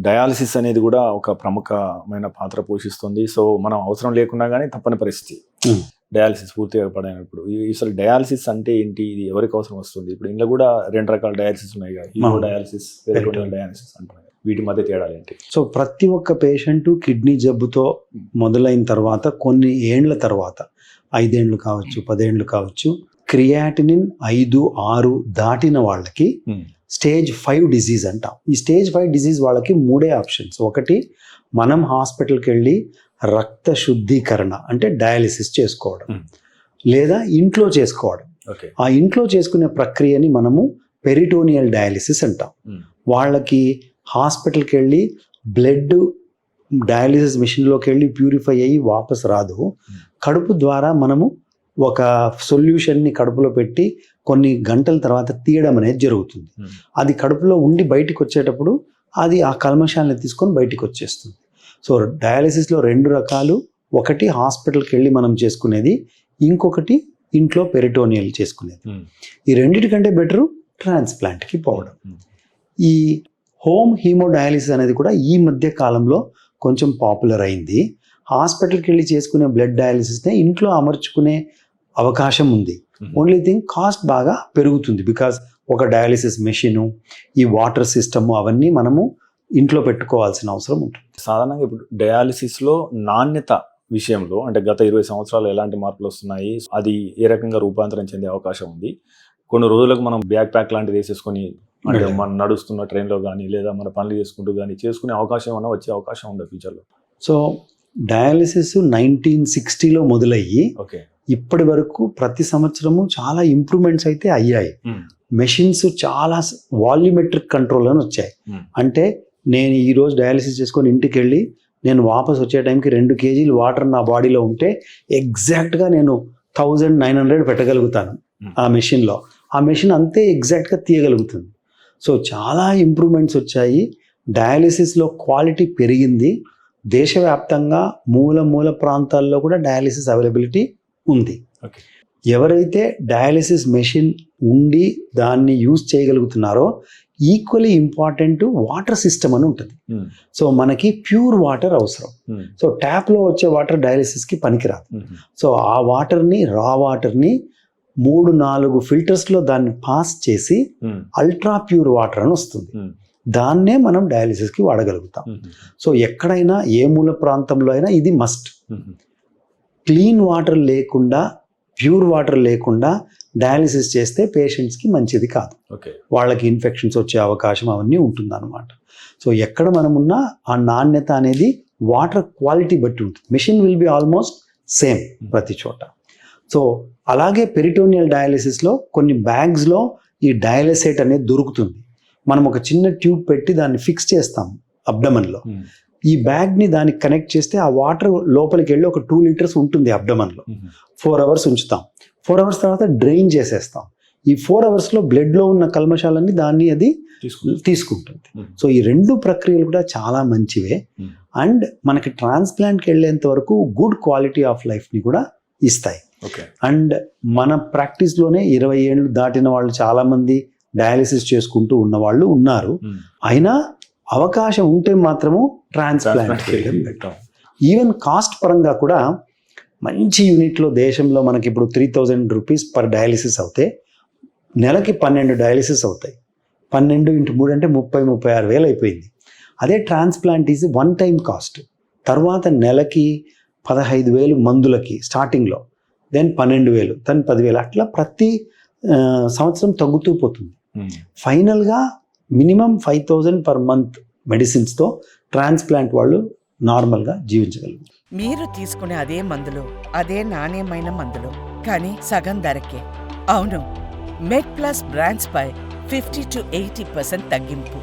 Dialysis అనేది కూడా ఒక ప్రముఖమైన పాత్ర పోషిస్తుంది. సో మనం అవసరం లేకున్నా కానీ తప్పని పరిస్థితి డయాలసిస్ పూర్తిగా పడినప్పుడు. అసలు డయాలసిస్ అంటే ఏంటి, ఇది ఎవరికి అవసరం వస్తుంది? ఇప్పుడు ఇంట్లో కూడా 2 రకాల డయాలసిస్ ఉన్నాయి కదా, హీమో డయాలసిస్, పెరిటోనియల్ డయాలసిస్ అంటున్నారు. వీటి మధ్య తేడాలు ఏంటి? సో ప్రతి ఒక్క పేషెంట్ కిడ్నీ జబ్బుతో మొదలైన తర్వాత కొన్ని ఏండ్ల తర్వాత 5 ఏళ్ళు కావచ్చు, 10 ఏళ్ళు కావచ్చు, క్రియాటినిన్ 5-6 దాటిన వాళ్ళకి స్టేజ్ 5 డిజీజ్ అంటాం. ఈ స్టేజ్ 5 డిజీజ్ వాళ్ళకి 3 ఆప్షన్స్. ఒకటి, మనం హాస్పిటల్కి వెళ్ళి రక్త శుద్ధీకరణ అంటే డయాలిసిస్ చేసుకోవడం, లేదా ఇంట్లో చేసుకోవడం. ఆ ఇంట్లో చేసుకునే ప్రక్రియని మనము పెరిటోనియల్ డయాలిసిస్ అంటాం. వాళ్ళకి హాస్పిటల్కి వెళ్ళి బ్లడ్ డయాలిసిస్ మిషన్లోకి వెళ్ళి ప్యూరిఫై అయ్యి వాపస్ రాదు. కడుపు ద్వారా మనము ఒక సొల్యూషన్ని కడుపులో పెట్టి కొన్ని గంటల తర్వాత తీయడం అనేది జరుగుతుంది. అది కడుపులో ఉండి బయటికి వచ్చేటప్పుడు అది ఆ కల్మషాన్ని తీసుకొని బయటికి వచ్చేస్తుంది. సో డయాలిసిస్లో 2 రకాలు. ఒకటి హాస్పిటల్కి వెళ్ళి మనం చేసుకునేది, ఇంకొకటి ఇంట్లో పెరిటోనియల్ చేసుకునేది. ఈ రెండింటికంటే బెటరు ట్రాన్స్ప్లాంట్కి పోవడం. ఈ హోమ్ హీమోడయాలిసిస్ అనేది కూడా ఈ మధ్య కాలంలో కొంచెం పాపులర్ అయింది. హాస్పిటల్కి వెళ్ళి చేసుకునే బ్లడ్ డయాలిసిస్నే ఇంట్లో అమర్చుకునే అవకాశం ఉంది. ఓన్లీ థింగ్ కాస్ట్ బాగా పెరుగుతుంది. బికాజ్ ఒక డయాలిసిస్ మెషిను, ఈ వాటర్ సిస్టము అవన్నీ మనము ఇంట్లో పెట్టుకోవాల్సిన అవసరం ఉంటుంది. సాధారణంగా ఇప్పుడు డయాలిసిస్లో నాణ్యత విషయంలో అంటే గత 20 సంవత్సరాలు ఎలాంటి మార్పులు వస్తున్నాయి, అది ఏ రకంగా రూపాంతరం చెందే అవకాశం ఉంది? కొన్ని రోజులకు మనం బ్యాక్ ప్యాక్ లాంటిది వేసేసుకొని అంటే మనం నడుస్తున్న ట్రైన్లో కానీ లేదా మన పనులు చేసుకుంటూ కానీ చేసుకునే అవకాశం అన్న వచ్చే అవకాశం ఉంది ఫ్యూచర్లో. సో డయాలిసిస్ 1960లో మొదలయ్యి ఇప్పటి వరకు ప్రతి సంవత్సరము చాలా ఇంప్రూవ్మెంట్స్ అయితే అయ్యాయి. మెషిన్స్ చాలా వాల్యూమెట్రిక్ కంట్రోల్ అని వచ్చాయి. అంటే నేను ఈరోజు డయాలిసిస్ చేసుకొని ఇంటికి వెళ్ళి నేను వాపస్ వచ్చే టైంకి 2 kg వాటర్ నా బాడీలో ఉంటే ఎగ్జాక్ట్గా నేను 1900 పెట్టగలుగుతాను ఆ మెషిన్లో. ఆ మెషిన్ అంతే ఎగ్జాక్ట్గా తీయగలుగుతుంది. సో చాలా ఇంప్రూవ్మెంట్స్ వచ్చాయి. డయాలిసిస్లో క్వాలిటీ పెరిగింది. దేశవ్యాప్తంగా మూల ప్రాంతాల్లో కూడా డయాలిసిస్ అవైలబిలిటీ ఉంది. ఎవరైతే డయాలిసిస్ మెషిన్ ఉండి దాన్ని యూజ్ చేయగలుగుతున్నారో ఈక్వలీ ఇంపార్టెంట్ వాటర్ సిస్టమ్ అని ఉంటుంది. సో మనకి ప్యూర్ వాటర్ అవసరం. సో ట్యాప్లో వచ్చే వాటర్ డయాలిసిస్కి పనికిరాదు. సో ఆ వాటర్ని, రా వాటర్ని 3-4 ఫిల్టర్స్లో దాన్ని పాస్ చేసి అల్ట్రా ప్యూర్ వాటర్ అని వస్తుంది. దాన్నే మనం డయాలిసిస్కి వాడగలుగుతాం. సో ఎక్కడైనా ఏ మూల ప్రాంతంలో అయినా ఇది మస్ట్. క్లీన్ వాటర్ లేకుండా, ప్యూర్ వాటర్ లేకుండా డయాలిసిస్ చేస్తే పేషెంట్స్కి మంచిది కాదు. వాళ్ళకి ఇన్ఫెక్షన్స్ వచ్చే అవకాశం అవన్నీ ఉంటుందన్నమాట. సో ఎక్కడ మనమున్నా ఆ నాణ్యత అనేది వాటర్ క్వాలిటీ బట్టి ఉంటుంది. Machine will be almost same ప్రతి చోట. సో అలాగే పెరిటోనియల్ డయాలిసిస్లో కొన్ని బ్యాగ్స్లో ఈ డయాలిసేట్ అనేది దొరుకుతుంది. మనం ఒక చిన్న ట్యూబ్ పెట్టి దాన్ని ఫిక్స్ చేస్తాం అబ్డమన్లో. ఈ బ్యాగ్ని దానికి కనెక్ట్ చేస్తే ఆ వాటర్ లోపలికి వెళ్ళి ఒక 2 liters ఉంటుంది అబ్డమన్లో. 4 hours ఉంచుతాం. 4 hours తర్వాత డ్రైన్ చేసేస్తాం. ఈ 4 hoursలో బ్లడ్లో ఉన్న కల్మషాలన్నీ దాన్ని అది తీసుకుంటుంది. సో ఈ 2 ప్రక్రియలు కూడా చాలా మంచివే. అండ్ మనకి ట్రాన్స్ప్లాంట్కి వెళ్ళేంత వరకు గుడ్ క్వాలిటీ ఆఫ్ లైఫ్ని కూడా ఇస్తాయి. అండ్ మన ప్రాక్టీస్లోనే 20 ఏళ్ళు దాటిన వాళ్ళు చాలామంది డయాలిసిస్ చేసుకుంటూ ఉన్న వాళ్ళు ఉన్నారు. అయినా అవకాశం ఉంటే మాత్రము ట్రాన్స్ప్లాంట్ పెట్టాం. ఈవెన్ కాస్ట్ పరంగా కూడా మంచి యూనిట్లో దేశంలో మనకి ఇప్పుడు 3000 rupees పర్ డయాలిసిస్ అవుతే నెలకి 12 డయాలిసిస్ అవుతాయి. 12 × 3 అంటే 36 వేలు అయిపోయింది. అదే ట్రాన్స్ప్లాంట్ ఈజ్ 1 time కాస్ట్. తర్వాత నెలకి 15,000 మందులకి స్టార్టింగ్లో, దెన్ 12,000, దెన్ 10,000, అట్లా ప్రతి సంవత్సరం తగ్గుతూ పోతుంది. ఫైనల్గా మినిమం 5,000 పర్ మంత్ మెడిసిన్స్తో ట్రాన్స్ప్లాంట్ వాళ్ళు నార్మల్గా జీవించగలుగుతారు. మీరు తీసుకునే అదే మందులు, అదే నాణ్యమైన మందులు, కానీ సగం ధరకే. అవును, మెడ్ ప్లస్ బ్రాండ్స్ పై 50 to 80% తగ్గింపు.